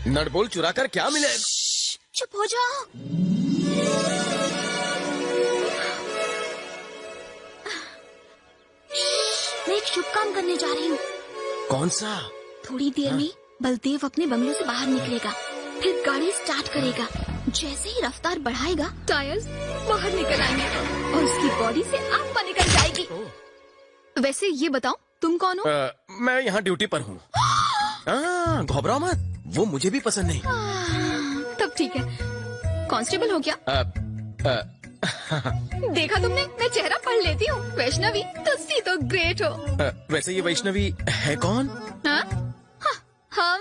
Nut bolt चुरा कर क्या मिले? चुप हो जाओ। मैं एक शुभ काम करने जा रही हूँ। कौन सा? थोड़ी देर में बलदेव अपने बंगलों से बाहर निकलेगा, फिर गाड़ी स्टार्ट करेगा। जैसे ही रफ्तार बढ़ाएगा, टायर्स बाहर निकल आएंगे और उसकी बॉडी से आत्मा निकल जाएगी। वैसे ये बताओ, तुम कौन हो? मैं यहाँ ड्यूटी पर हूँ। घबराओ मत, वो मुझे भी पसंद नहीं। तब ठीक है। कांस्टेबल हो क्या? देखा तुमने, मैं चेहरा पढ़ लेती हूँ। वैष्णवी तुसी तो ग्रेट हो। वैसे ये वैष्णवी है कौन? हम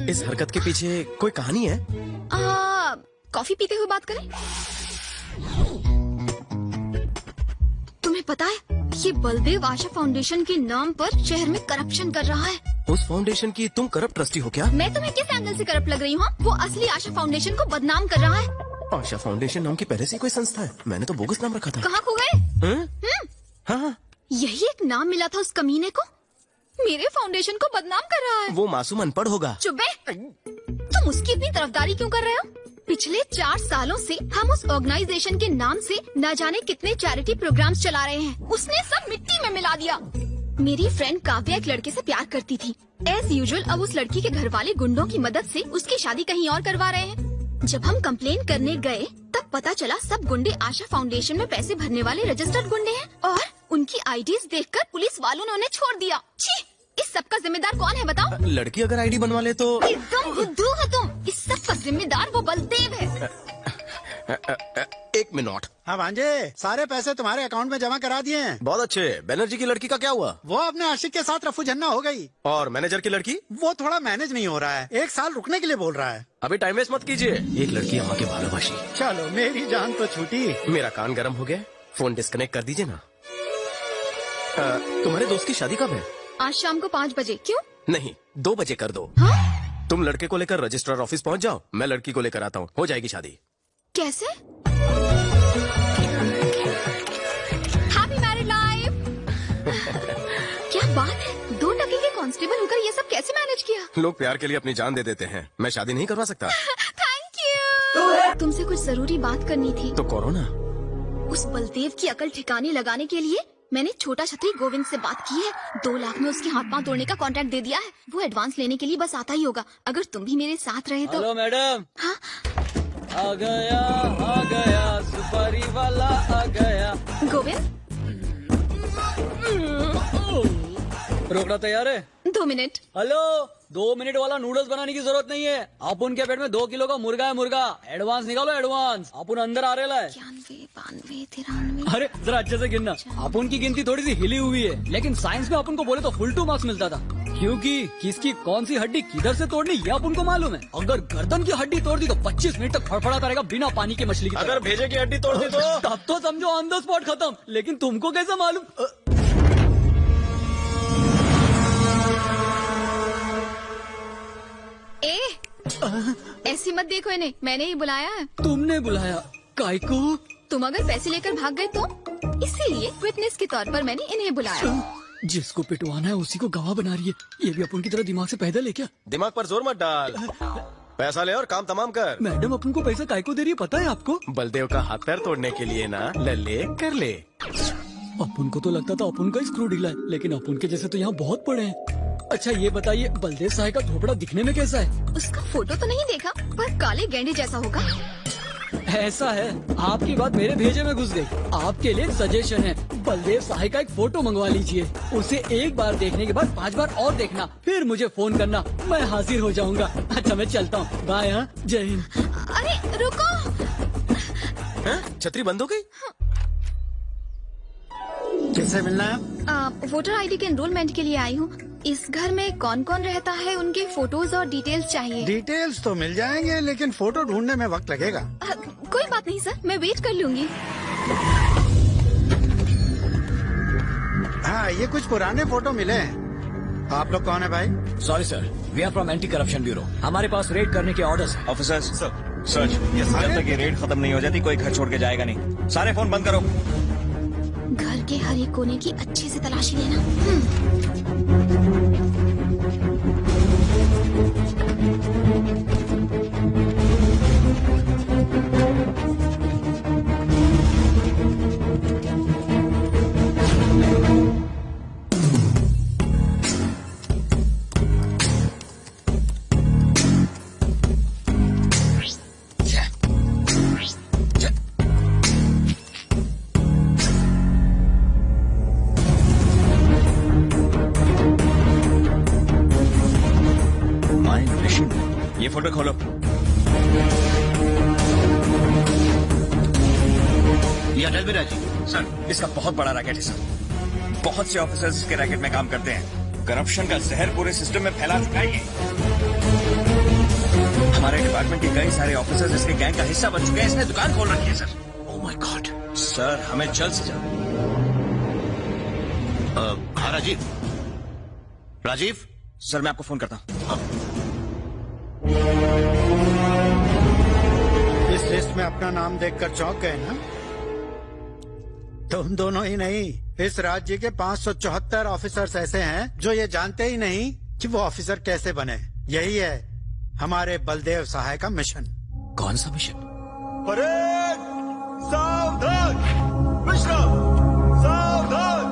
इस हरकत के पीछे कोई कहानी है? कॉफी पीते हुए बात करें? तुम्हें पता है, ये बलदेव आशा फाउंडेशन के नाम पर शहर में करप्शन कर रहा है। उस फाउंडेशन की तुम करप्ट ट्रस्टी हो क्या? मैं तुम्हें किस एंगल से करप्ट लग रही हूँ? वो असली आशा फाउंडेशन को बदनाम कर रहा है। आशा फाउंडेशन नाम की पहले से कोई संस्था है? मैंने तो बोगस नाम रखा था। कहाँ खो गए? हाँ, यही एक नाम मिला था उस कमीने को। मेरे फाउंडेशन को बदनाम कर रहा है। वो मासूम अनपढ़ होगा। चुप बे। तुम उसकी इतनी तरफदारी क्यों कर रहे हो? पिछले 4 सालों से हम उस ऑर्गेनाइजेशन के नाम से न जाने कितने चैरिटी प्रोग्राम्स चला रहे हैं। उसने सब मिट्टी में मिला दिया। मेरी फ्रेंड काव्या एक लड़के से प्यार करती थी। एज यूजुअल अब उस लड़की के घर वाले गुंडों की मदद से उसकी शादी कहीं और करवा रहे हैं। जब हम कंप्लेन करने गए, तब पता चला सब गुंडे आशा फाउंडेशन में पैसे भरने वाले रजिस्टर्ड गुंडे हैं और उनकी आईडीज देखकर पुलिस वालों ने उन्हें छोड़ दिया। छी! इस सब का जिम्मेदार कौन है बताओ? लड़की अगर आईडी बनवा ले तो? एकदम बुद्धू हो तुम। इस सब का जिम्मेदार वो बलदेव है। एक मिनट। हाँ भांजे, सारे पैसे तुम्हारे अकाउंट में जमा करा दिए हैं। बहुत अच्छे। बैनर्जी की लड़की का क्या हुआ? वो अपने आशिक के साथ रफू झन्ना हो गई। और मैनेजर की लड़की? वो थोड़ा मैनेज नहीं हो रहा है, 1 साल रुकने के लिए बोल रहा है। अभी टाइम वेस्ट मत कीजिए। एक लड़की है वहाँ के भालोबाशी। चलो मेरी जान तो छूटी। मेरा कान गर्म हो गया, फोन डिस्कनेक्ट कर दीजिए ना। तुम्हारे दोस्त की शादी कब है? आज शाम को 5 बजे। क्यों? नहीं, 2 बजे कर दो। हाँ? तुम लड़के को लेकर रजिस्ट्रार ऑफिस पहुँच जाओ, मैं लड़की को लेकर आता हूँ, हो जाएगी शादी। कैसे? Happy married life. क्या बात है, 2 टके के कांस्टेबल होकर ये सब कैसे मैनेज किया? लोग प्यार के लिए अपनी जान दे देते हैं। मैं शादी नहीं करवा सकता। Thank you. तुमसे कुछ जरूरी बात करनी थी। तो करो ना। उस बलदेव की अकल ठिकाने लगाने के लिए मैंने छोटा छतरी गोविंद से बात की है। 2 लाख में उसके हाथ पांव तोड़ने का कॉन्ट्रैक्ट दे दिया है। वो एडवांस लेने के लिए बस आता ही होगा। अगर तुम भी मेरे साथ रहे तो। Hello madam. हाँ? आ गया सुपारी वाला आ गया। गोविंद, रोकना तैयार है? 2 मिनट। हेलो, 2 मिनट वाला नूडल्स बनाने की जरूरत नहीं है। अपन के पेट में 2 किलो का मुर्गा है। मुर्गा एडवांस निकालो, एडवांस। अपन अंदर आ रहा है। 91, 92, 93। अरे जरा अच्छे से गिनना। अपन की गिनती थोड़ी सी हिली हुई है, लेकिन साइंस में अपन को बोले तो फुल 2 मार्क्स मिलता था, क्योंकि किसकी कौन सी हड्डी किधर से तोड़नी ये अपन को मालूम है। अगर गर्दन की हड्डी तोड़ दी तो 25 मिनट तक फड़फड़ाता रहेगा बिना पानी की मछली की। अगर भेजे की हड्डी तोड़ दी तो? तब तो समझो ऑन द स्पॉट खत्म। लेकिन तुमको कैसे मालूम? ऐसी मत देखो इन्हें, मैंने ही बुलाया है। तुमने बुलाया? काय को? तुम अगर पैसे लेकर भाग गए तो? इसीलिए विटनेस के तौर पर मैंने इन्हें बुलाया। जिसको पिटवाना है उसी को गवाह बना रही है। ये भी अपन की तरह दिमाग से पैदल है क्या? दिमाग पर जोर मत डाल, पैसा ले और काम तमाम कर। मैडम अपन को पैसा काय को दे रही है पता है आपको? बलदेव का हाथ पैर तोड़ने के लिए ना। ले कर ले। अपन को तो लगता था अपन का स्क्रू ढीला है, लेकिन अपन के जैसे तो यहाँ बहुत पड़े हैं। अच्छा ये बताइए, बलदेव साहब का झोपड़ा दिखने में कैसा है? उसका फोटो तो नहीं देखा, पर काले गेंडे जैसा होगा। ऐसा है, आपकी बात मेरे भेजे में घुस गई। आपके लिए सजेशन है, बलदेव साहब का एक फोटो मंगवा लीजिए। उसे एक बार देखने के बाद 5 बार और देखना, फिर मुझे फोन करना, मैं हाजिर हो जाऊंगा। अच्छा मैं चलता हूँ, बाय। हाँ, जय हिंद। अरे रुको। छतरी बंद हो गई? किससे मिलना है? वोटर आईडी के एनरोलमेंट के लिए आई हूँ। इस घर में कौन कौन रहता है, उनके फोटोज और डिटेल्स चाहिए। डिटेल्स तो मिल जाएंगे, लेकिन फोटो ढूंढने में वक्त लगेगा। कोई बात नहीं सर, मैं वेट कर लूंगी। हाँ, ये कुछ पुराने फोटो मिले हैं। आप लोग कौन है भाई? Sorry sir, we are from anti corruption bureau. हमारे पास रेड करने के ऑर्डर्स हैं। ऑफिसर्स सर, जब तक ये रेड खत्म नहीं हो जाती कोई घर छोड़ के जाएगा नहीं। सारे फोन बंद करो। घर के हर एक कोने की अच्छे से तलाशी लेना। या टेल मी राजीव। सर, इसका बहुत बड़ा रैकेट है सर। बहुत से ऑफिसर्स इसके रैकेट में काम करते हैं। करप्शन का जहर पूरे सिस्टम में फैला चुका है ये। हमारे डिपार्टमेंट के कई सारे ऑफिसर्स इसके गैंग का हिस्सा बन चुके हैं। इसने दुकान खोल रखी है sir. Oh my God. Sir, हमें जल्द से जल्द। हाँ राजीव। राजीव, सर, मैं आपको फोन करता हूँ। इस लिस्ट में अपना नाम देखकर चौंक गए ना? तुम दोनों ही नहीं, इस राज्य के 574 ऑफिसर्स ऐसे हैं जो ये जानते ही नहीं कि वो ऑफिसर कैसे बने। यही है हमारे बलदेव सहाय का मिशन। कौन सा मिशन? सावधान! विश्राम! सावधान!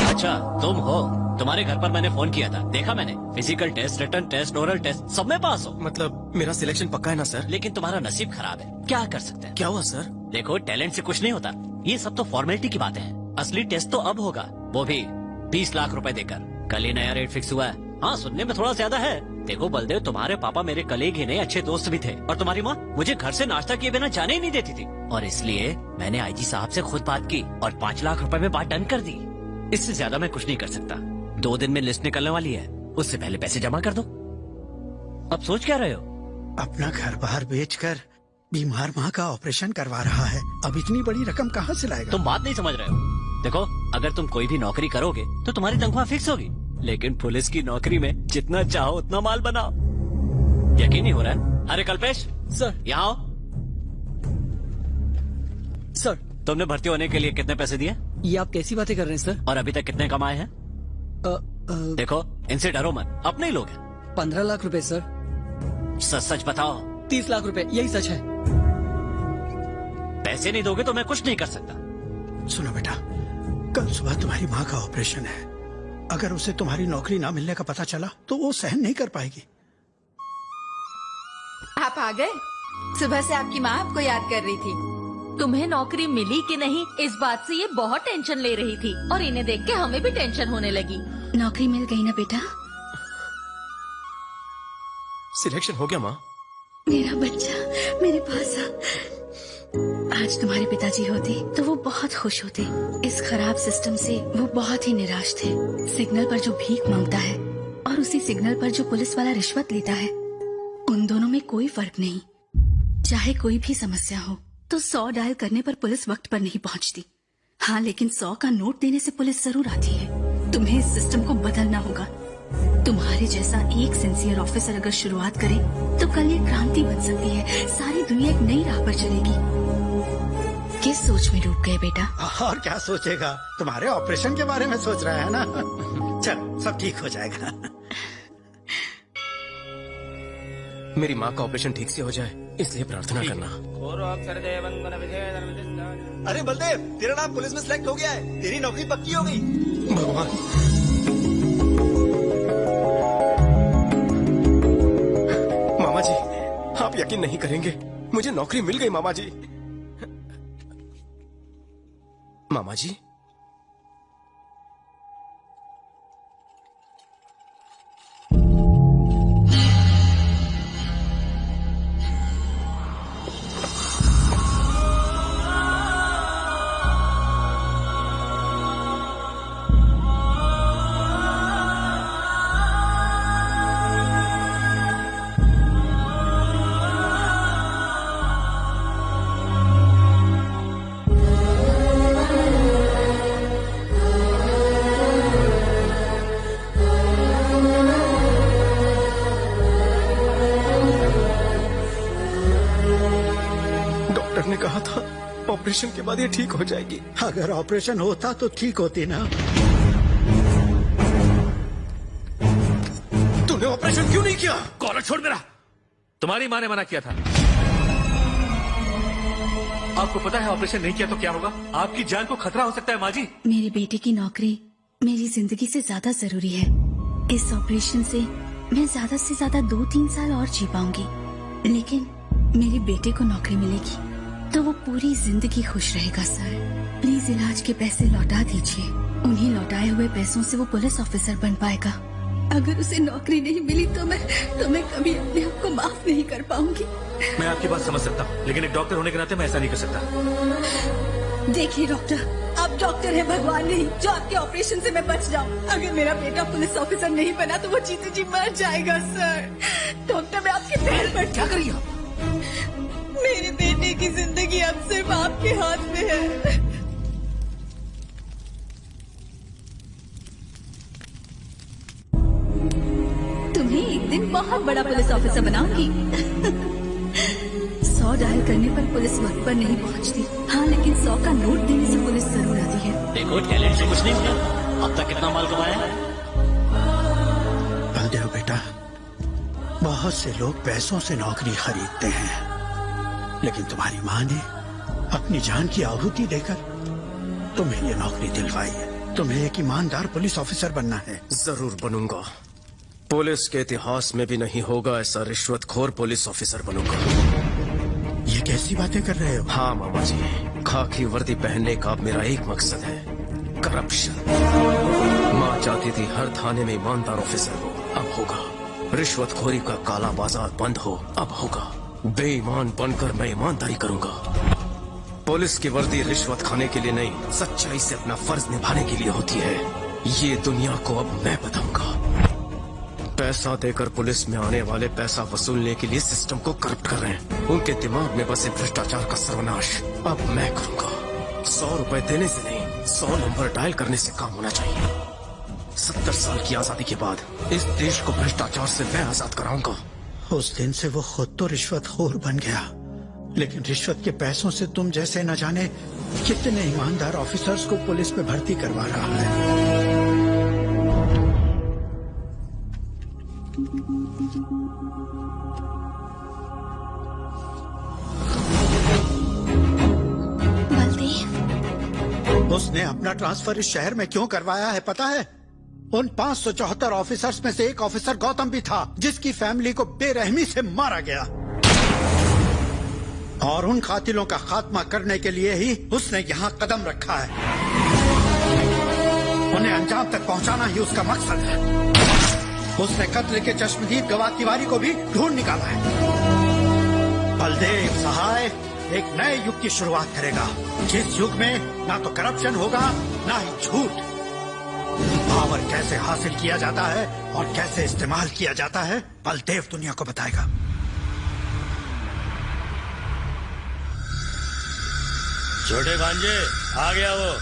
अच्छा, तुम हो। तुम्हारे घर पर मैंने फोन किया था, देखा मैंने। Physical test, written test, oral test, सब में पास हो। मतलब मेरा सिलेक्शन पक्का है ना सर? लेकिन तुम्हारा नसीब खराब है, क्या कर सकते हैं। क्या हुआ सर? देखो, टैलेंट से कुछ नहीं होता, ये सब तो फॉर्मेलिटी की बातें हैं। असली टेस्ट तो अब होगा, वो भी 20 लाख रुपए देकर। कल ही नया रेट फिक्स हुआ है। हाँ, सुनने में थोड़ा ज्यादा है। देखो बलदेव, तुम्हारे पापा मेरे कलीग ही नहीं, अच्छे दोस्त भी थे। और तुम्हारी माँ मुझे घर से नाश्ता किए बिना जाने ही नहीं देती थी। और इसलिए मैंने आईजी साहब से खुद बात की और 5 लाख रुपए में बात डन कर दी। इससे ज्यादा मैं कुछ नहीं कर सकता। 2 दिन में लिस्ट निकलने वाली है, उससे पहले पैसे जमा कर दो। अब सोच क्या रहे हो? अपना घर बाहर बेचकर बीमार माँ का ऑपरेशन करवा रहा है। अब इतनी बड़ी रकम कहाँ से लाएगा? तुम बात नहीं समझ रहे हो। देखो, अगर तुम कोई भी नौकरी करोगे तो तुम्हारी तनख्वाह फिक्स होगी, लेकिन पुलिस की नौकरी में जितना चाहो उतना माल बनाओ। यकीन नहीं हो रहा है? अरे कल्पेश सर। यहाँ आओ। सर, तुमने भर्ती होने के लिए कितने पैसे दिए? ये आप कैसी बातें कर रहे हैं सर? और अभी तक कितने कमाए हैं? देखो, इनसे डरो मत, अपने ही लोग हैं। 15 लाख रुपए सर। सच सच बताओ। 30 लाख रुपए, यही सच है। पैसे नहीं दोगे तो मैं कुछ नहीं कर सकता। सुनो बेटा, कल सुबह तुम्हारी माँ का ऑपरेशन है। अगर उसे तुम्हारी नौकरी ना मिलने का पता चला तो वो सहन नहीं कर पाएगी। आप आ गए? सुबह से आपकी माँ आपको याद कर रही थी। तुम्हें नौकरी मिली कि नहीं, इस बात से ये बहुत टेंशन ले रही थी। और इन्हें देख के हमें भी टेंशन होने लगी। नौकरी मिल गई ना बेटा? सिलेक्शन हो गया माँ? मेरा बच्चा मेरे पास आ। आज तुम्हारे पिताजी होते तो वो बहुत खुश होते। इस खराब सिस्टम से वो बहुत ही निराश थे। सिग्नल पर जो भीख मांगता है और उसी सिग्नल पर जो पुलिस वाला रिश्वत लेता है, उन दोनों में कोई फर्क नहीं। चाहे कोई भी समस्या हो तो 100 डायल करने पर पुलिस वक्त पर नहीं पहुंचती। हाँ, लेकिन 100 का नोट देने से पुलिस जरूर आती है। तुम्हें इस सिस्टम को बदलना होगा। तुम्हारे जैसा एक सिंसियर ऑफिसर अगर शुरुआत करे तो कल ये क्रांति बन सकती है। सारी दुनिया एक नई राह पर चलेगी। किस सोच में डूब गए बेटा? और क्या सोचेगा, तुम्हारे ऑपरेशन के बारे में सोच रहा है ना। चल, सब ठीक हो जाएगा। मेरी माँ का ऑपरेशन ठीक से हो जाए, इसलिए प्रार्थना करना। अरे बलदेव, तेरा नाम पुलिस में सिलेक्ट हो गया है। तेरी नौकरी पक्की हो गई। भगवान, मामा जी, आप यकीन नहीं करेंगे, मुझे नौकरी मिल गई मामा जी। मामा जी, डॉक्टर ने कहा था ऑपरेशन के बाद ये ठीक हो जाएगी। अगर ऑपरेशन होता तो ठीक होती ना। तूने ऑपरेशन क्यों नहीं किया? कॉलर छोड़ मेरा। तुम्हारी माँ ने मना किया था। आपको पता है ऑपरेशन नहीं किया तो क्या होगा? आपकी जान को खतरा हो सकता है माँ जी। मेरे बेटे की नौकरी मेरी जिंदगी से ज्यादा जरूरी है। इस ऑपरेशन से मैं ज्यादा से ज्यादा 2-3 साल और जी पाऊंगी, लेकिन मेरे बेटे को नौकरी मिलेगी तो वो पूरी जिंदगी खुश रहेगा। सर, प्लीज इलाज के पैसे लौटा दीजिए। उन्हीं लौटाए हुए पैसों से वो पुलिस ऑफिसर बन पाएगा। अगर उसे नौकरी नहीं मिली तो मैं कभी अपने आप को माफ नहीं कर पाऊंगी। मैं आपकी बात समझ सकता हूँ, लेकिन एक डॉक्टर होने के नाते मैं ऐसा नहीं कर सकता। देखिए डॉक्टर, आप डॉक्टर हैं, भगवान नहीं जो आपके ऑपरेशन से मैं बच जाऊं। अगर मेरा बेटा पुलिस ऑफिसर नहीं बना तो वो जीते जी मर जाएगा सर। डॉक्टर मैं आपके पैर पर क्या करिए? मेरे बेटे की जिंदगी अब सिर्फ आपके हाथ में है। तुम्हें एक दिन बहुत बड़ा पुलिस ऑफिसर बनाऊंगी। 100 डायल करने पर पुलिस वक्त पर नहीं पहुंचती। हाँ, लेकिन 100 का नोट देने से पुलिस जरूर आती है। देखो टैलेंट से कुछ नहीं होगा। अब तक कितना माल कमाया है? बलदेव बेटा, बहुत से लोग पैसों से नौकरी खरीदते हैं, लेकिन तुम्हारी माँ ने अपनी जान की आहुति देकर तुम्हें ये नौकरी दिलवाई है। तुम्हें एक ईमानदार पुलिस ऑफिसर बनना है। जरूर बनूंगा। पुलिस के इतिहास में भी नहीं होगा ऐसा रिश्वतखोर पुलिस ऑफिसर बनूंगा। ये कैसी बातें कर रहे हो? हाँ मामा जी, खाकी वर्दी पहनने का अब मेरा एक मकसद है, करप्शन। माँ चाहती थी हर थाने में ईमानदार ऑफिसर हो, अब होगा। रिश्वतखोरी का काला बाजार बंद हो, अब होगा। बेईमान बनकर मैं ईमानदारी करूंगा। पुलिस की वर्दी रिश्वत खाने के लिए नहीं, सच्चाई से अपना फर्ज निभाने के लिए होती है। ये दुनिया को अब मैं बताऊंगा। पैसा देकर पुलिस में आने वाले पैसा वसूलने के लिए सिस्टम को करप्ट कर रहे हैं। उनके दिमाग में बसे भ्रष्टाचार का सर्वनाश अब मैं करूंगा। 100 रुपए देने से नहीं, 100 नंबर डायल करने से काम होना चाहिए। 70 साल की आजादी के बाद इस देश को भ्रष्टाचार से मैं आजाद कराऊंगा। उस दिन से वो खुद तो रिश्वतखोर बन गया, लेकिन रिश्वत के पैसों से तुम जैसे न जाने कितने ईमानदार ऑफिसर्स को पुलिस में भर्ती करवा रहा है। बलदेव, उसने अपना ट्रांसफर इस शहर में क्यों करवाया है पता है? उन 574 ऑफिसर्स में से एक ऑफिसर गौतम भी था, जिसकी फैमिली को बेरहमी से मारा गया। और उन कातिलों का खात्मा करने के लिए ही उसने यहाँ कदम रखा है। उन्हें अंजाम तक पहुँचाना ही उसका मकसद है। उसने कत्ल के चश्मदीद गवाह तिवारी को भी ढूंढ निकाला है। बलदेव सहाय एक नए युग की शुरुआत करेगा, जिस युग में ना तो करप्शन होगा ना ही झूठ। पावर कैसे हासिल किया जाता है और कैसे इस्तेमाल किया जाता है, बलदेव दुनिया को बताएगा। छोटे भांजे, आ गया वो।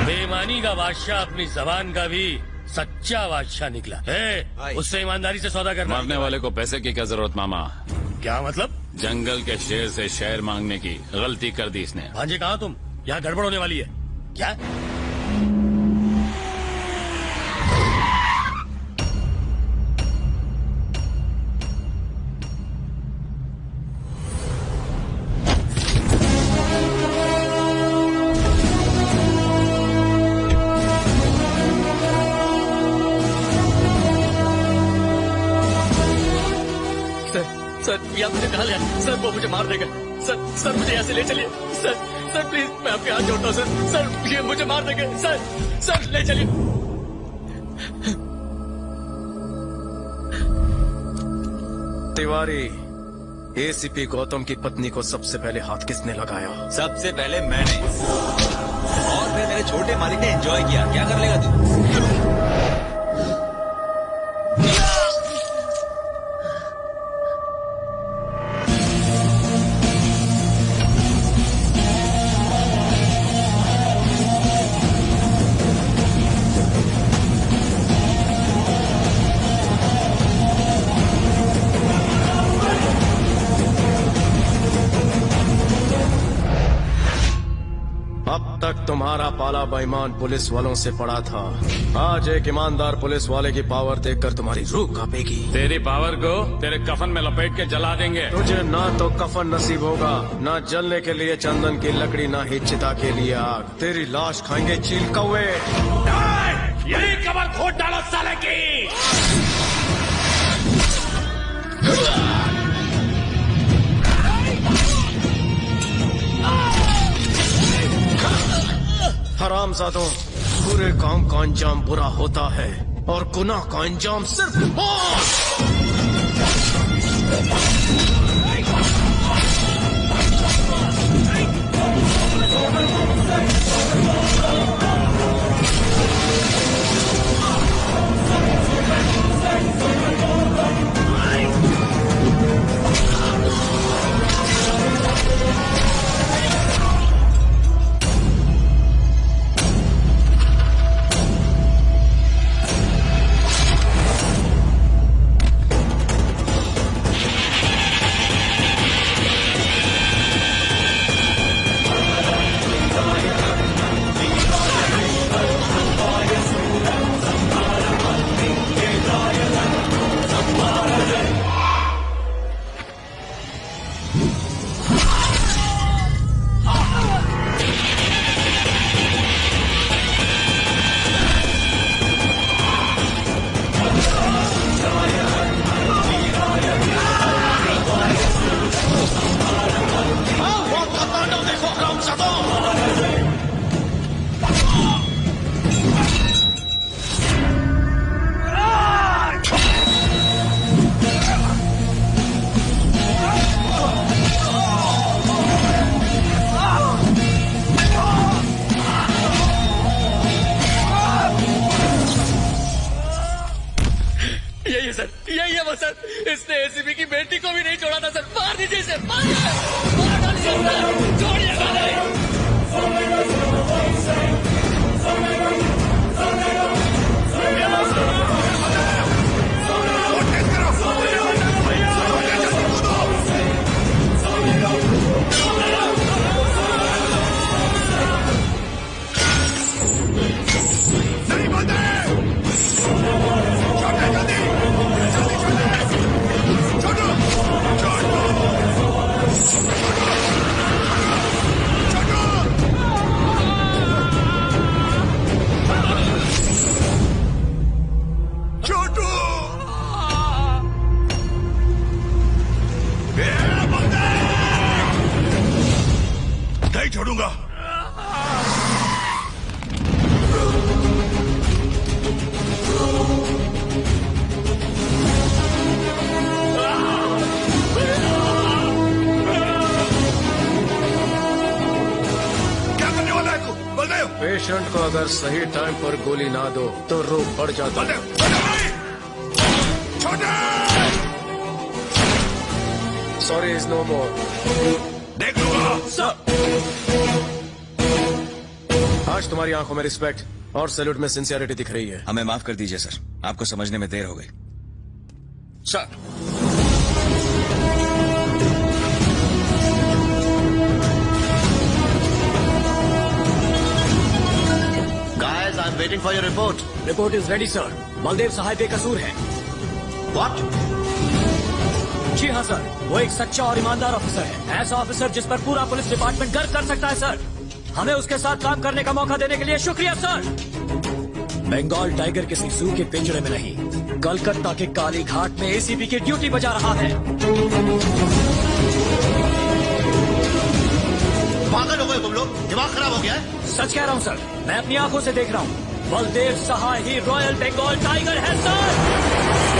बेईमानी का बादशाह अपनी जबान का भी सच्चा बादशाह निकला है। उससे ईमानदारी से सौदा करना। मारने वाले को पैसे की क्या जरूरत मामा? क्या मतलब? जंगल के शेर से शेर मांगने की गलती कर दी इसने। भांजे कहाँ तुम? यहाँ गड़बड़ होने वाली है क्या? सर, या मुझे कहा लिया सर, वो मुझे मार देगा। सर मुझे यहाँ से ले चलिए। सर प्लीज, मैं आपके हाथ जोड़ता हूँ सर, ये मुझे मार देंगे। सर ले चलिए। तिवारी, एसीपी गौतम की पत्नी को सबसे पहले हाथ किसने लगाया? सबसे पहले मैंने, और फिर मेरे छोटे मालिक ने एंजॉय किया। क्या कर लेगा तू? तुम्हारा पाला बेईमान पुलिस वालों से पड़ा था। आज एक ईमानदार पुलिस वाले की पावर देखकर तुम्हारी रूह कांपेगी। तेरी पावर को तेरे कफन में लपेट के जला देंगे। तुझे ना तो कफन नसीब होगा, ना जलने के लिए चंदन की लकड़ी, ना ही चिता के लिए आग। तेरी लाश खाएंगे चील कौवे। यही कमर खोद डालो साले की। हरामजादों, बुरे काम का अंजाम बुरा होता है और गुनाह का अंजाम सिर्फ मौत। यही है वो सर। इसने एसीपी की बेटी को भी नहीं छोड़ा था सर। मार दीजिए इसे, मार डालिए सर, छोड़िएगा नहीं। नहीं छोड़ूंगा। क्या करने वाला है तू? बलदेव! पेशेंट को अगर सही टाइम पर गोली ना दो तो रोग बढ़ जाता है। सॉरी इज नो मोर। देख लूंगा सर। आज तुम्हारी आंखों में रिस्पेक्ट और सैल्यूट में सिंसियरिटी दिख रही है। हमें माफ कर दीजिए सर, आपको समझने में देर हो गई। Sir Guys, I'm waiting for your report. Report is ready sir. Baldev Sahay बेकसूर है। What? जी हाँ सर, वो एक सच्चा और ईमानदार ऑफिसर है। ऐसा ऑफिसर जिस पर पूरा पुलिस डिपार्टमेंट गर्व कर सकता है सर। हमें उसके साथ काम करने का मौका देने के लिए शुक्रिया सर। बंगाल टाइगर किसी जू के पिंजरे में नहीं, कलकत्ता के काली घाट में एसीपी की ड्यूटी बजा रहा है। पागल हो गए तुम लोग? दिमाग खराब हो गया है? सच कह रहा हूँ सर, मैं अपनी आंखों से देख रहा हूँ। बलदेव सहाय ही रॉयल बंगाल टाइगर है सर।